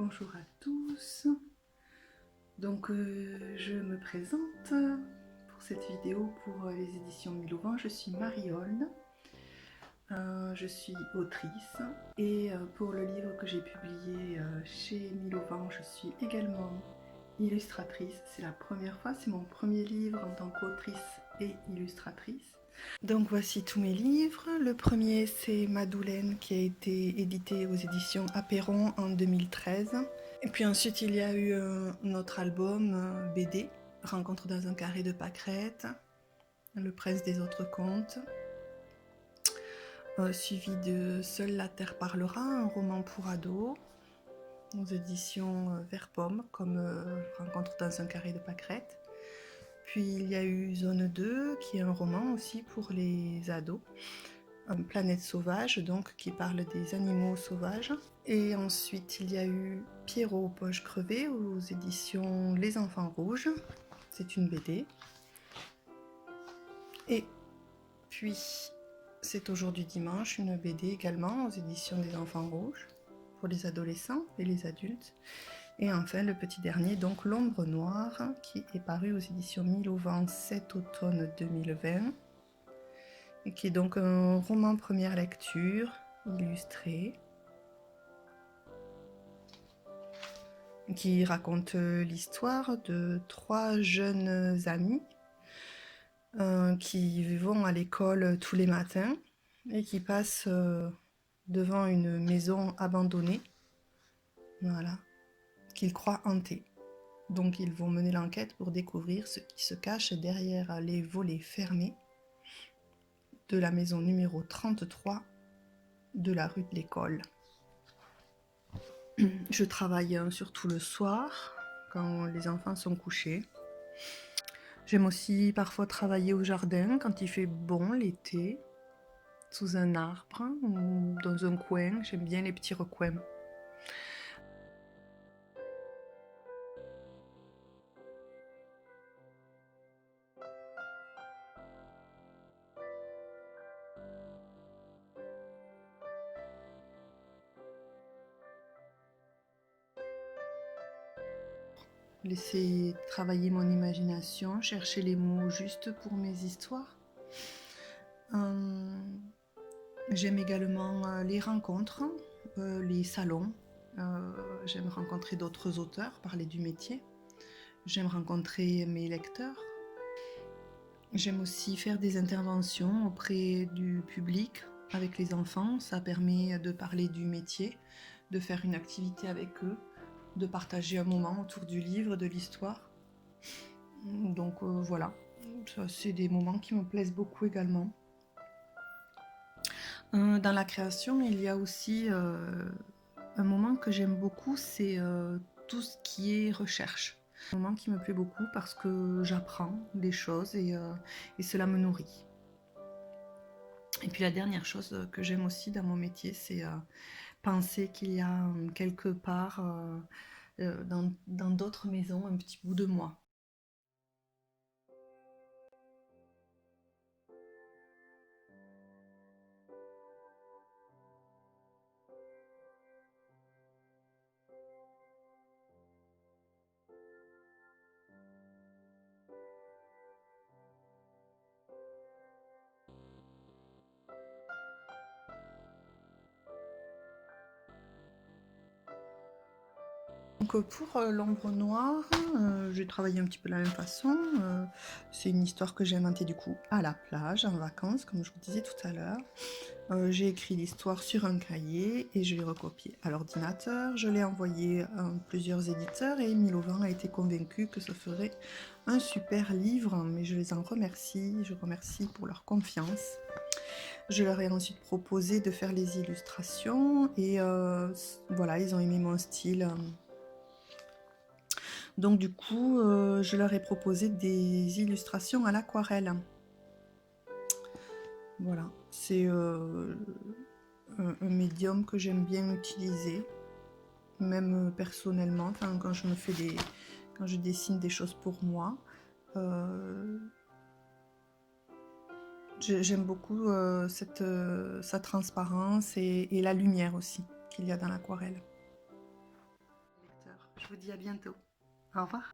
Bonjour à tous. Donc je me présente pour cette vidéo pour les éditions Mille-Auvent. Je suis Marie-Aulne, je suis autrice et pour le livre que j'ai publié chez Mille-Auvent, je suis également illustratrice. C'est la première fois, c'est mon premier livre en tant qu'autrice et illustratrice. Donc voici tous mes livres. Le premier c'est Madoulène qui a été édité aux éditions Apéron en 2013. Et puis ensuite il y a eu notre album BD, Rencontre dans un carré de pâquerettes, Le prince des autres contes, suivi de Seule la terre parlera, un roman pour ados, aux éditions Vert Pomme, comme Rencontre dans un carré de pâquerettes. Puis il y a eu Zone 2, qui est un roman aussi pour les ados. Planète sauvage, donc qui parle des animaux sauvages. Et ensuite il y a eu Pierrot aux poches crevées aux éditions Les Enfants Rouges, c'est une BD. Et puis c'est aujourd'hui dimanche, une BD également aux éditions des Enfants Rouges pour les adolescents et les adultes. Et enfin le petit dernier, donc L'Ombre Noire, qui est paru aux éditions Mille-Auvent cet automne 2020. Et qui est donc un roman première lecture, illustré, qui raconte l'histoire de trois jeunes amis qui vont à l'école tous les matins et qui passent devant une maison abandonnée, voilà, qu'ils croient hantée. Donc ils vont mener l'enquête pour découvrir ce qui se cache derrière les volets fermés de la maison numéro 33 de la rue de l'école. Je travaille surtout le soir, quand les enfants sont couchés. J'aime aussi parfois travailler au jardin, quand il fait bon l'été, sous un arbre ou dans un coin. J'aime bien les petits recoins. Laisser travailler mon imagination, chercher les mots justes pour mes histoires. J'aime également les rencontres, les salons. J'aime rencontrer d'autres auteurs, parler du métier. J'aime rencontrer mes lecteurs. J'aime aussi faire des interventions auprès du public avec les enfants. Ça permet de parler du métier, de faire une activité avec eux, de partager un moment autour du livre, de l'histoire. Donc voilà, c'est des moments qui me plaisent beaucoup également. Dans la création, il y a aussi un moment que j'aime beaucoup, c'est tout ce qui est recherche. Un moment qui me plaît beaucoup parce que j'apprends des choses et cela me nourrit. Et puis la dernière chose que j'aime aussi dans mon métier, c'est penser qu'il y a quelque part dans d'autres maisons un petit bout de moi. Donc pour L'Ombre Noire, j'ai travaillé un petit peu de la même façon. C'est une histoire que j'ai inventée du coup à la plage, en vacances, comme je vous disais tout à l'heure. J'ai écrit l'histoire sur un cahier et je l'ai recopiée à l'ordinateur. Je l'ai envoyé à plusieurs éditeurs et Mille-Auvent a été convaincu que ça ferait un super livre, mais je les en remercie. Je remercie pour leur confiance. Je leur ai ensuite proposé de faire les illustrations et voilà, ils ont aimé mon style. Donc du coup, je leur ai proposé des illustrations à l'aquarelle. Voilà, c'est un médium que j'aime bien utiliser, même personnellement, enfin, quand je dessine des choses pour moi. J'aime beaucoup sa transparence et la lumière aussi qu'il y a dans l'aquarelle. je vous dis à bientôt. Au revoir.